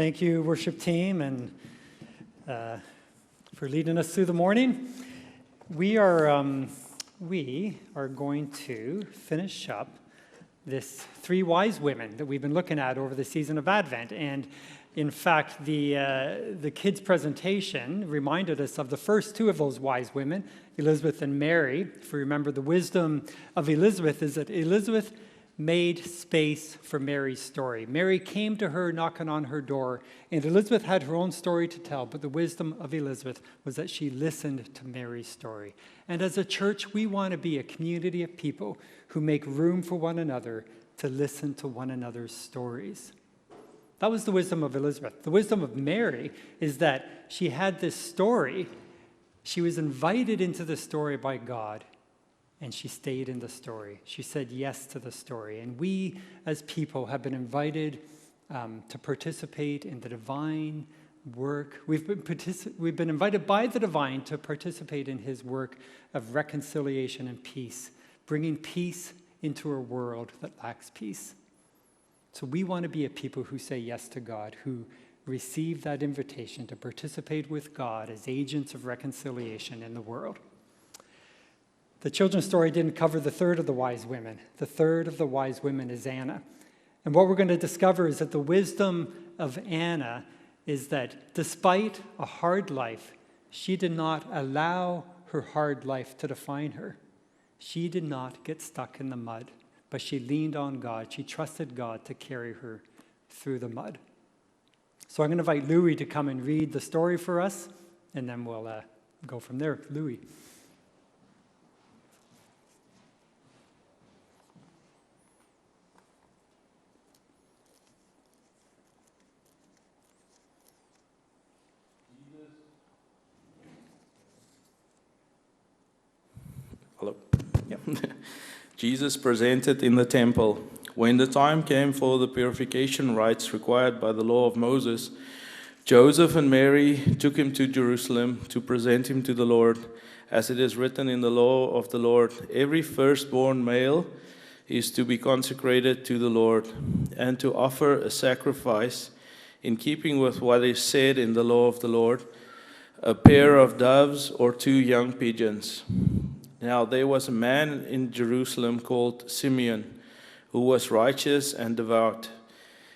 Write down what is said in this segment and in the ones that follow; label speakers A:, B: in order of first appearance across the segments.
A: Thank you, worship team, and for leading us through the morning. We are going to finish up this three wise women that we've been looking at over the season of Advent. And in fact, the kids' presentation reminded us of the first two of those wise women, Elizabeth and Mary. If we remember, the wisdom of Elizabeth is that Elizabeth made space for Mary's story. Mary came to her knocking on her door, and Elizabeth had her own story to tell, but the wisdom of Elizabeth was that she listened to Mary's story. And as a church, we want to be a community of people who make room for one another to listen to one another's stories. That was the wisdom of Elizabeth. The wisdom of Mary is that she had this story. She was invited into the story by God, and she stayed in the story. She said yes to the story. And we, as people, have been invited to participate in the divine work. We've been invited by the divine to participate in his work of reconciliation and peace, bringing peace into a world that lacks peace. So we want to be a people who say yes to God, who receive that invitation to participate with God as agents of reconciliation in the world. The children's story didn't cover the third of the wise women. The third of the wise women is Anna. And what we're going to discover is that the wisdom of Anna is that despite a hard life, she did not allow her hard life to define her. She did not get stuck in the mud, but she leaned on God. She trusted God to carry her through the mud. So I'm going to invite Louis to come and read the story for us, and then we'll go from there. Louis.
B: Hello. Yep. Jesus presented in the temple. When the time came for the purification rites required by the law of Moses, Joseph and Mary took him to Jerusalem to present him to the Lord. As it is written in the law of the Lord, every firstborn male is to be consecrated to the Lord and to offer a sacrifice in keeping with what is said in the law of the Lord, a pair of doves or two young pigeons. Now there was a man in Jerusalem called Simeon, who was righteous and devout.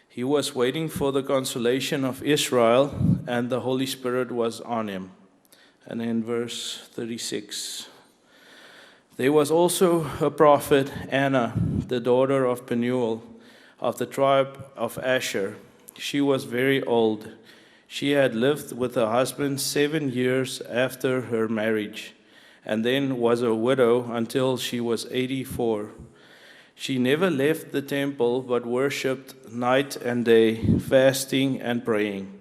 B: He was waiting for the consolation of Israel, and the Holy Spirit was on him. And in verse 36, there was also a prophet, Anna, the daughter of Penuel, of the tribe of Asher. She was very old. She had lived with her husband 7 years after her marriage, and then was a widow until she was 84. She never left the temple, but worshipped night and day, fasting and praying.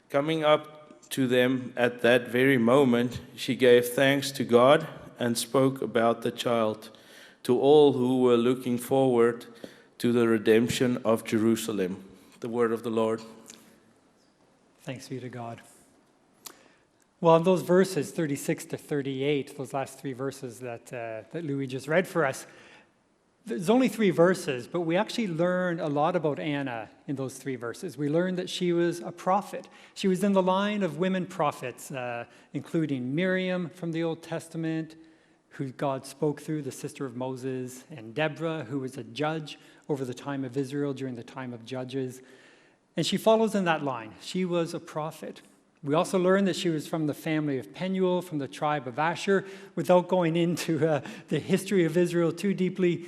B: Coming up to them at that very moment, she gave thanks to God and spoke about the child to all who were looking forward to the redemption of Jerusalem. The word of the Lord.
A: Thanks be to God. Well, in those verses, 36 to 38, those last three verses that Louis just read for us, there's only three verses, but we actually learn a lot about Anna in those three verses. We learned that she was a prophet. She was in the line of women prophets, including Miriam from the Old Testament, who God spoke through, the sister of Moses, and Deborah, who was a judge over the time of Israel during the time of Judges. And she follows in that line. She was a prophet. We also learned that she was from the family of Penuel, from the tribe of Asher. Without going into the history of Israel too deeply,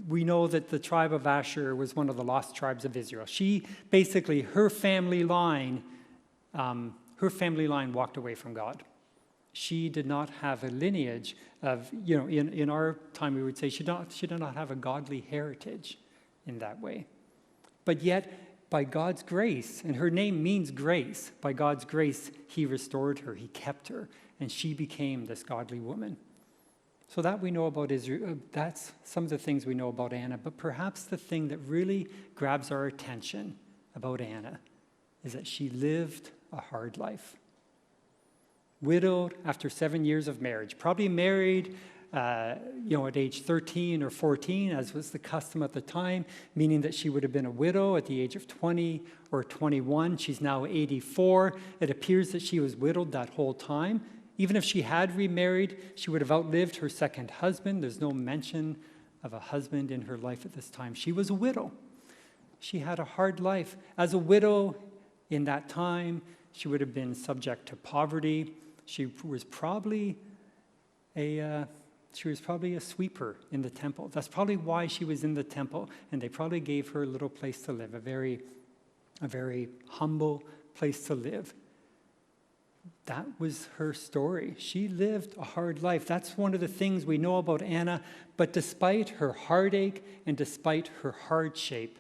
A: we know that the tribe of Asher was one of the lost tribes of Israel. She basically, her family line walked away from God. She did not have a lineage of, in our time we would say she did not have a godly heritage in that way. But yet, by God's grace, and her name means grace, by God's grace, he restored her, he kept her, and she became this godly woman. So that we know about Israel, that's some of the things we know about Anna, but perhaps the thing that really grabs our attention about Anna is that she lived a hard life. Widowed after 7 years of marriage, probably married at age 13 or 14, as was the custom at the time, meaning that she would have been a widow at the age of 20 or 21. She's now 84. It appears that she was widowed that whole time. Even if she had remarried, she would have outlived her second husband. There's no mention of a husband in her life at this time. She was a widow. She had a hard life. As a widow in that time, she would have been subject to poverty. She was probably a sweeper in the temple. That's probably why she was in the temple, and they probably gave her a little place to live, a very humble place to live. That was her story. She lived a hard life. That's one of the things we know about Anna. But despite her heartache and despite her hardship,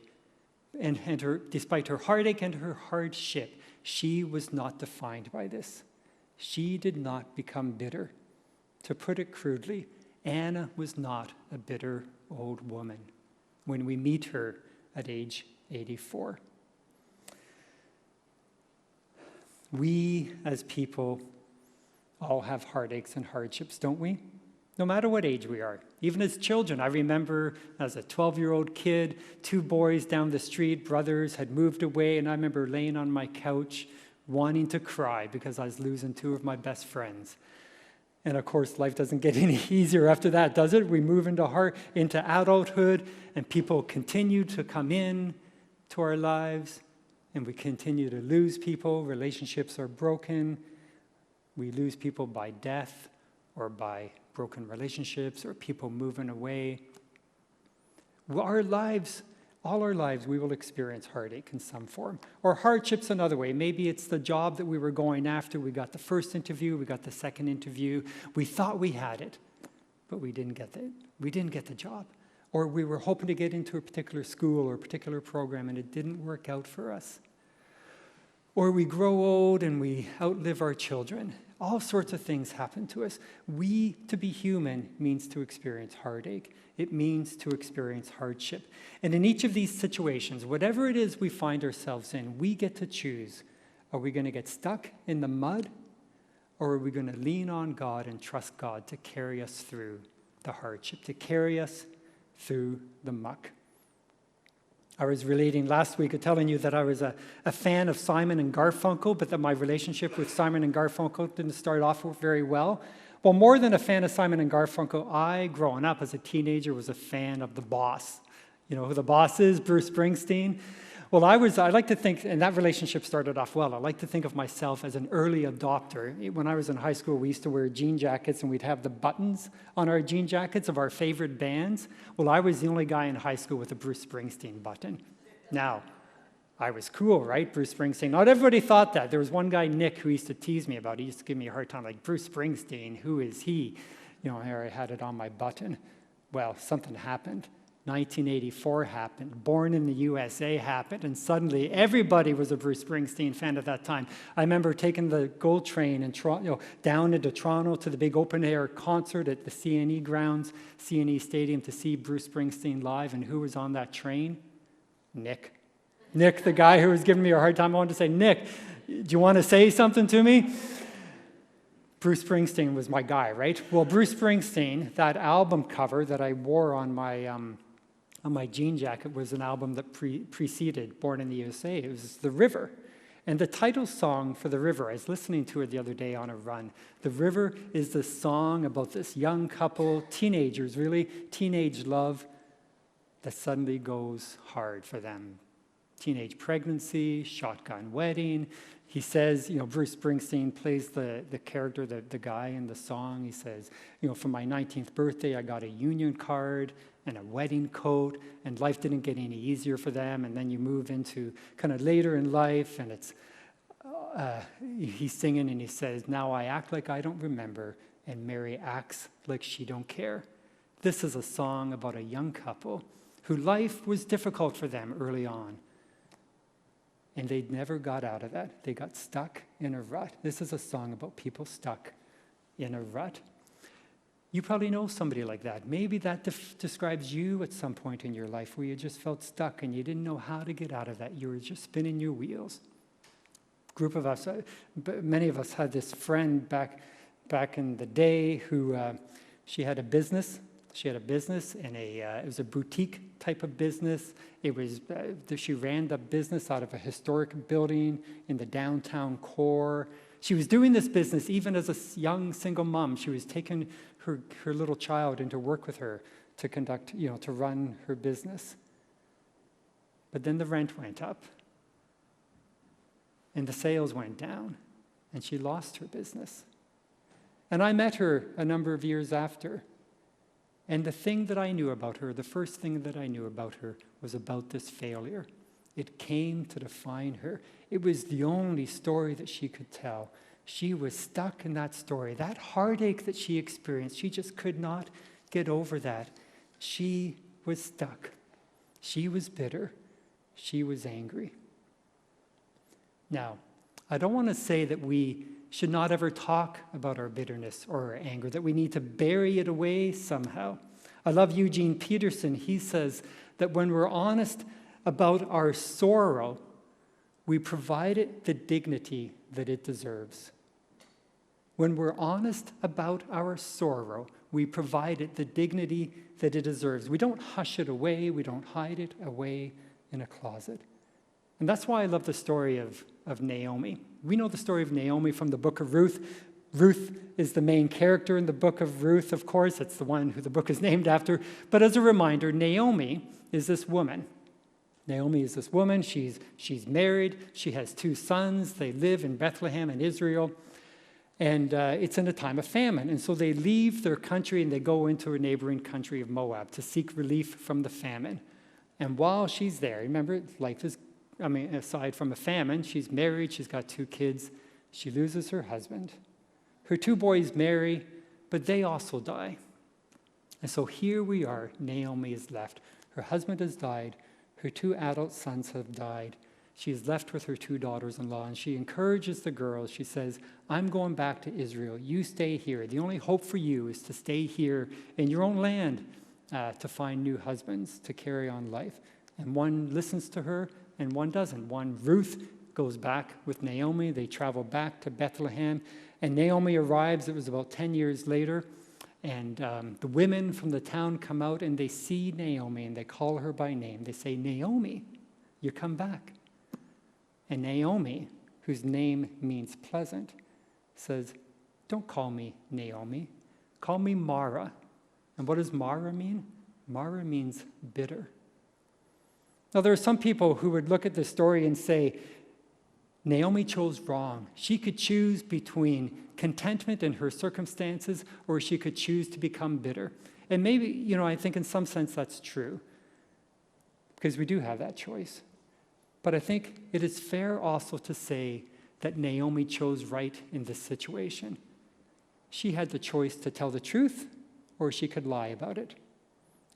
A: despite her heartache and her hardship, she was not defined by this. She did not become bitter. To put it crudely, Anna was not a bitter old woman when we meet her at age 84. We, as people, all have heartaches and hardships, don't we? No matter what age we are. Even as children, I remember as a 12-year-old kid, 2 boys down the street, brothers, had moved away, and I remember laying on my couch wanting to cry because I was losing 2 of my best friends. And of course, life doesn't get any easier after that, does it? We move into adulthood, and people continue to come in to our lives, and we continue to lose people. Relationships are broken. We lose people by death or by broken relationships or people moving away. All our lives, we will experience heartache in some form. Or hardships another way. Maybe it's the job that we were going after. We got the first interview, we got the second interview. We thought we had it, but we didn't get the job. Or we were hoping to get into a particular school or a particular program, and it didn't work out for us. Or we grow old and we outlive our children. All sorts of things happen to us. To be human means to experience heartache. It means to experience hardship. And in each of these situations, whatever it is we find ourselves in, we get to choose. Are we going to get stuck in the mud? Or are we going to lean on God and trust God to carry us through the hardship, to carry us through the muck? I was relating last week, telling you that I was a fan of Simon and Garfunkel, but that my relationship with Simon and Garfunkel didn't start off very well. Well, more than a fan of Simon and Garfunkel, I, growing up as a teenager, was a fan of The Boss. You know who The Boss is? Bruce Springsteen. Well, I like to think, and that relationship started off well. I like to think of myself as an early adopter. When I was in high school, we used to wear jean jackets, and we'd have the buttons on our jean jackets of our favorite bands. Well, I was the only guy in high school with a Bruce Springsteen button. Now, I was cool, right? Bruce Springsteen. Not everybody thought that. There was one guy, Nick, who used to tease me about it. He used to give me a hard time, like, Bruce Springsteen, who is he? Here I had it on my button. Well, something happened. 1984 happened, Born in the USA happened, and suddenly everybody was a Bruce Springsteen fan at that time. I remember taking the GOLD train in Toronto, down into Toronto to the big open-air concert at the CNE grounds, CNE Stadium, to see Bruce Springsteen live, and who was on that train? Nick. Nick, the guy who was giving me a hard time. I wanted to say, Nick, do you want to say something to me? Bruce Springsteen was my guy, right? Well, Bruce Springsteen, that album cover that I wore on my jean jacket was an album that preceded Born in the USA. It was The River. And the title song for The River, I was listening to it the other day on a run. The River is the song about this young couple, teenagers really, teenage love that suddenly goes hard for them. Teenage pregnancy, shotgun wedding. He says, Bruce Springsteen plays the character, the guy in the song. He says, for my 19th birthday, I got a union card and a wedding coat, and life didn't get any easier for them. And then you move into kind of later in life, and it's he's singing, and he says, now I act like I don't remember, and Mary acts like she don't care. This is a song about a young couple who life was difficult for them early on. And they never got out of that. They got stuck in a rut. This is a song about people stuck in a rut. You probably know somebody like that. Maybe that describes you at some point in your life where you just felt stuck and you didn't know how to get out of that. You were just spinning your wheels. Group of us, many of us had this friend back in the day who She had a business. She had a business, and it was a boutique type of business. It was she ran the business out of a historic building in the downtown core. She was doing this business even as a young single mom. She was taking her little child into work with her to conduct, to run her business. But then the rent went up, and the sales went down, and she lost her business. And I met her a number of years after. And the thing that I knew about her, the first thing that I knew about her, was about this failure. It came to define her. It was the only story that she could tell. She was stuck in that story. That heartache that she experienced, she just could not get over that. She was stuck. She was bitter. She was angry. Now, I don't want to say that we should not ever talk about our bitterness or our anger, that we need to bury it away somehow. I love Eugene Peterson. He says that when we're honest about our sorrow, we provide it the dignity that it deserves. When we're honest about our sorrow, we provide it the dignity that it deserves. We don't hush it away. We don't hide it away in a closet. And that's why I love the story of Naomi. We know the story of Naomi from the book of Ruth. Ruth is the main character in the book of Ruth, of course. It's the one who the book is named after. But as a reminder, Naomi is this woman. Naomi is this woman. She's married. She has 2 sons. They live in Bethlehem in Israel. And it's in a time of famine. And so they leave their country and they go into a neighboring country of Moab to seek relief from the famine. And while she's there, remember, life is, aside from a famine, she's married, she's got 2 kids. She loses her husband. Her 2 boys marry, but they also die. And so here we are, Naomi is left. Her husband has died. Her 2 adult sons have died. She is left with her 2 daughters-in-law, and she encourages the girls. She says, I'm going back to Israel. You stay here. The only hope for you is to stay here in your own land to find new husbands, to carry on life. And one listens to her, and one doesn't. One, Ruth, goes back with Naomi. They travel back to Bethlehem, and Naomi arrives. It was about 10 years later, and the women from the town come out, and they see Naomi, and they call her by name. They say, Naomi, you come back. And Naomi, whose name means pleasant, says, don't call me Naomi. Call me Mara. And what does Mara mean? Mara means bitter. Now, there are some people who would look at this story and say, Naomi chose wrong. She could choose between contentment in her circumstances, or she could choose to become bitter. And maybe, I think in some sense that's true, because we do have that choice. But I think it is fair also to say that Naomi chose right in this situation. She had the choice to tell the truth, or she could lie about it.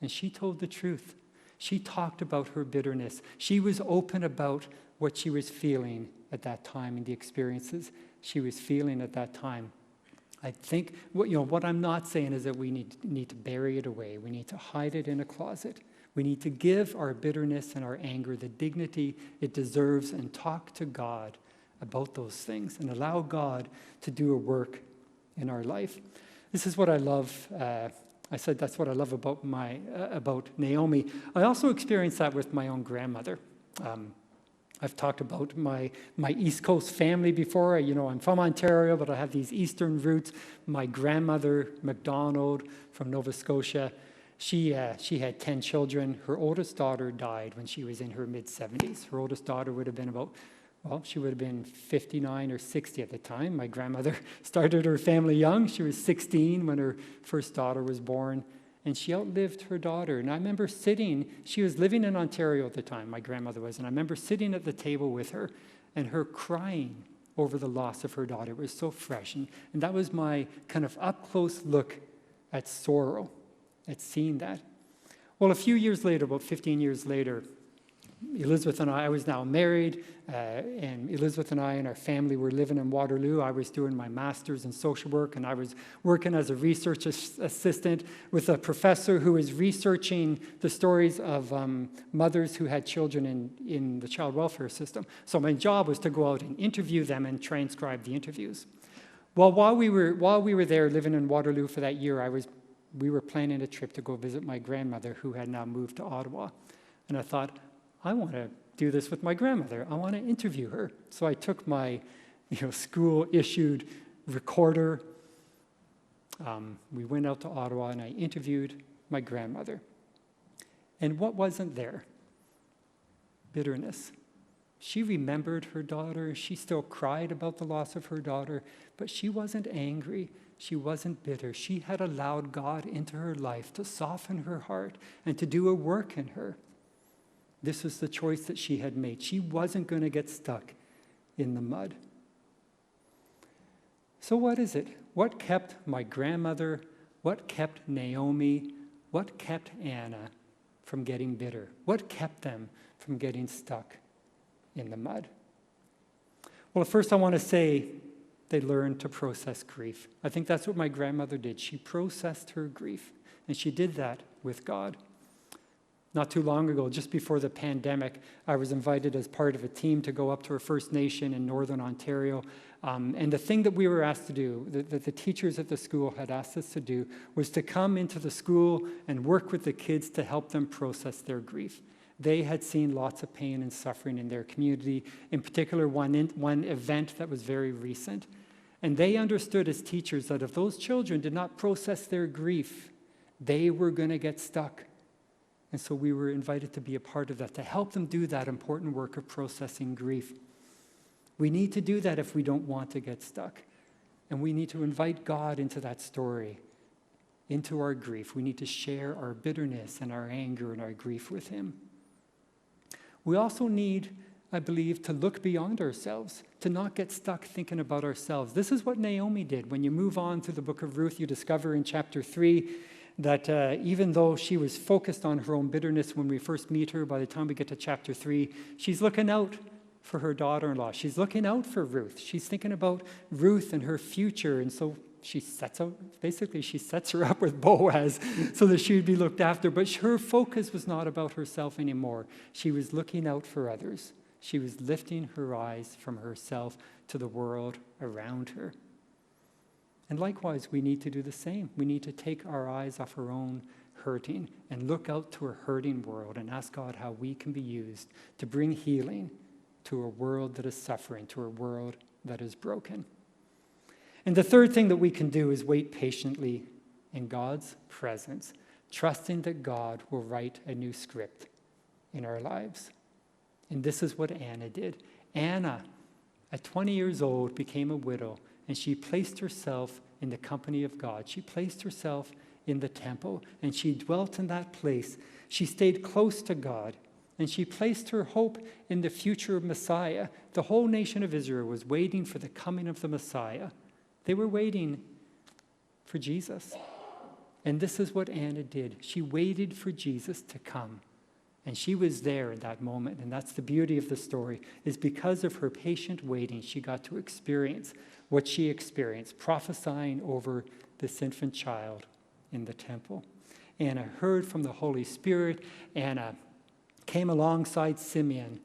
A: And she told the truth. She talked about her bitterness. She was open about what she was feeling at that time and the experiences she was feeling at that time. I think what I'm not saying is that we need to bury it away. We need to hide it in a closet. We need to give our bitterness and our anger the dignity it deserves and talk to God about those things and allow God to do a work in our life. This is what I love. I said that's what I love about Naomi. I also experienced that with my own grandmother. I've talked about my East Coast family before. I'm from Ontario, but I have these Eastern roots. My grandmother, MacDonald, from Nova Scotia, she had 10 children. Her oldest daughter died when she was in her mid-70s. Her oldest daughter would have been she would have been 59 or 60 at the time. My grandmother started her family young. She was 16 when her first daughter was born, and she outlived her daughter. And I remember she was living in Ontario at the time, my grandmother was, and I remember sitting at the table with her and her crying over the loss of her daughter. It was so fresh. And that was my kind of up-close look at sorrow, at seeing that. Well, a few years later, about 15 years later, Elizabeth and I was now married, and Elizabeth and I and our family were living in Waterloo. I was doing my master's in social work, and I was working as a research assistant with a professor who was researching the stories of mothers who had children in the child welfare system. So my job was to go out and interview them and transcribe the interviews. Well, while we were there living in Waterloo for that year, I was we were planning a trip to go visit my grandmother who had now moved to Ottawa. And I thought, I want to do this with my grandmother. I want to interview her. So I took my school-issued recorder. We went out to Ottawa and I interviewed my grandmother. And what wasn't there? Bitterness. She remembered her daughter. She still cried about the loss of her daughter, but she wasn't angry. She wasn't bitter. She had allowed God into her life to soften her heart and to do a work in her. This was the choice that she had made. She wasn't going to get stuck in the mud. So what is it? What kept my grandmother, what kept Naomi, what kept Anna from getting bitter? What kept them from getting stuck in the mud? Well, first I want to say they learned to process grief. I think that's what my grandmother did. She processed her grief, and she did that with God. Not too long ago, just before the pandemic, I was invited as part of a team to go up to a First Nation in Northern Ontario. And the thing that we were asked to do, that the teachers at the school had asked us to do, was to come into the school and work with the kids to help them process their grief. They had seen lots of pain and suffering in their community, in particular one event that was very recent. And they understood as teachers that if those children did not process their grief, they were going to get stuck. And so we were invited to be a part of that, to help them do that important work of processing grief. We need to do that if we don't want to get stuck. And we need to invite God into that story, into our grief. We need to share our bitterness and our anger and our grief with Him. We also need, I believe, to look beyond ourselves, to not get stuck thinking about ourselves. This is what Naomi did. When you move on through the book of Ruth, you discover in chapter 3 that even though she was focused on her own bitterness when we first meet her, by the time we get to chapter 3, she's looking out for her daughter-in-law. She's looking out for Ruth. She's thinking about Ruth and her future, and so she sets her up with Boaz so that she would be looked after. But her focus was not about herself anymore. She was looking out for others. She was lifting her eyes from herself to the world around her. And likewise, we need to do the same. We need to take our eyes off our own hurting and look out to a hurting world and ask God how we can be used to bring healing to a world that is suffering, to a world that is broken. And the third thing that we can do is wait patiently in God's presence, trusting that God will write a new script in our lives. And this is what Anna did. Anna, at 20 years old, became a widow, and she placed herself in the company of God. She placed herself in the temple, and she dwelt in that place. She stayed close to God, and she placed her hope in the future Messiah. The whole nation of Israel was waiting for the coming of the Messiah. They were waiting for Jesus. And this is what Anna did. She waited for Jesus to come. And she was there in that moment. And that's the beauty of the story, is because of her patient waiting, she got to experience what she experienced, prophesying over this infant child in the temple. Anna heard from the Holy Spirit. Anna came alongside Simeon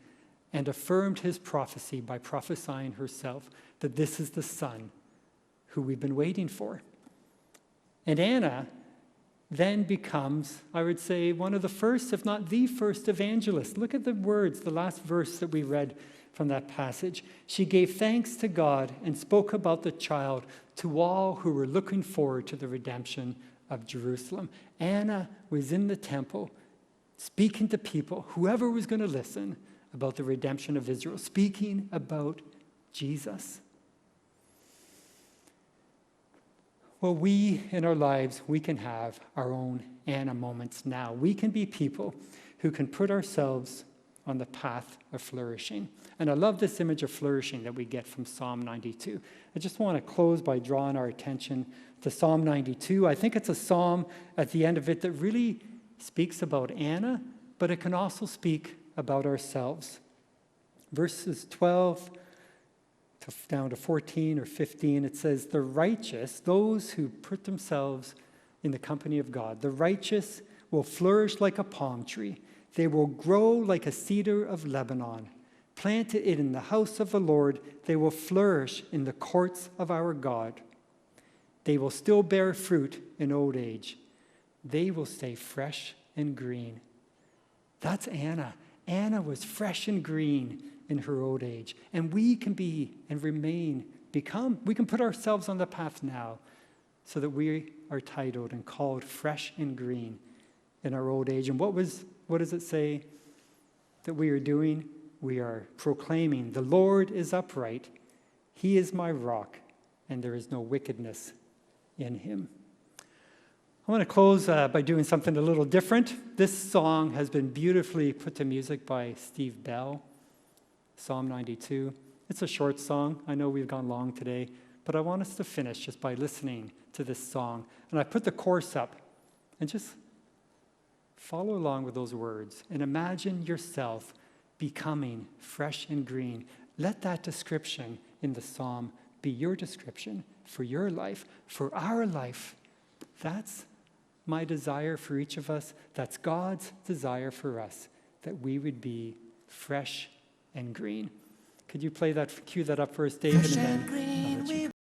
A: and affirmed his prophecy by prophesying herself that this is the son who we've been waiting for. And Anna then becomes, I would say, one of the first, if not the first evangelist. Look at the words, the last verse that we read from that passage. She gave thanks to God and spoke about the child to all who were looking forward to the redemption of Jerusalem. Anna was in the temple speaking to people, whoever was going to listen, about the redemption of Israel, speaking about Jesus. Well, we in our lives, we can have our own Anna moments now. We can be people who can put ourselves on the path of flourishing. And I love this image of flourishing that we get from Psalm 92. I just want to close by drawing our attention to Psalm 92. I think it's a psalm at the end of it that really speaks about Anna, but it can also speak about ourselves. Verses 12 down to 14 or 15, it says, the righteous, those who put themselves in the company of God, the righteous will flourish like a palm tree. They will grow like a cedar of Lebanon. Planted in the house of the Lord, they will flourish in the courts of our God. They will still bear fruit in old age. they will stay fresh and green. That's Anna. Anna was fresh and green in her old age. And we can be and we can put ourselves on the path now so that we are titled and called fresh and green in our old age. And what does it say that we are doing? We are proclaiming, the Lord is upright. He is my rock, and there is no wickedness in him. I want to close by doing something a little different. This song has been beautifully put to music by Steve Bell, Psalm 92. It's a short song. I know we've gone long today, but I want us to finish just by listening to this song. And I put the chorus up, and just follow along with those words and imagine yourself becoming fresh and green. Let that description in the psalm be your description for your life, for our life. That's my desire for each of us. That's God's desire for us, that we would be fresh and green. Could you cue that up for us, David?
C: Fresh and green.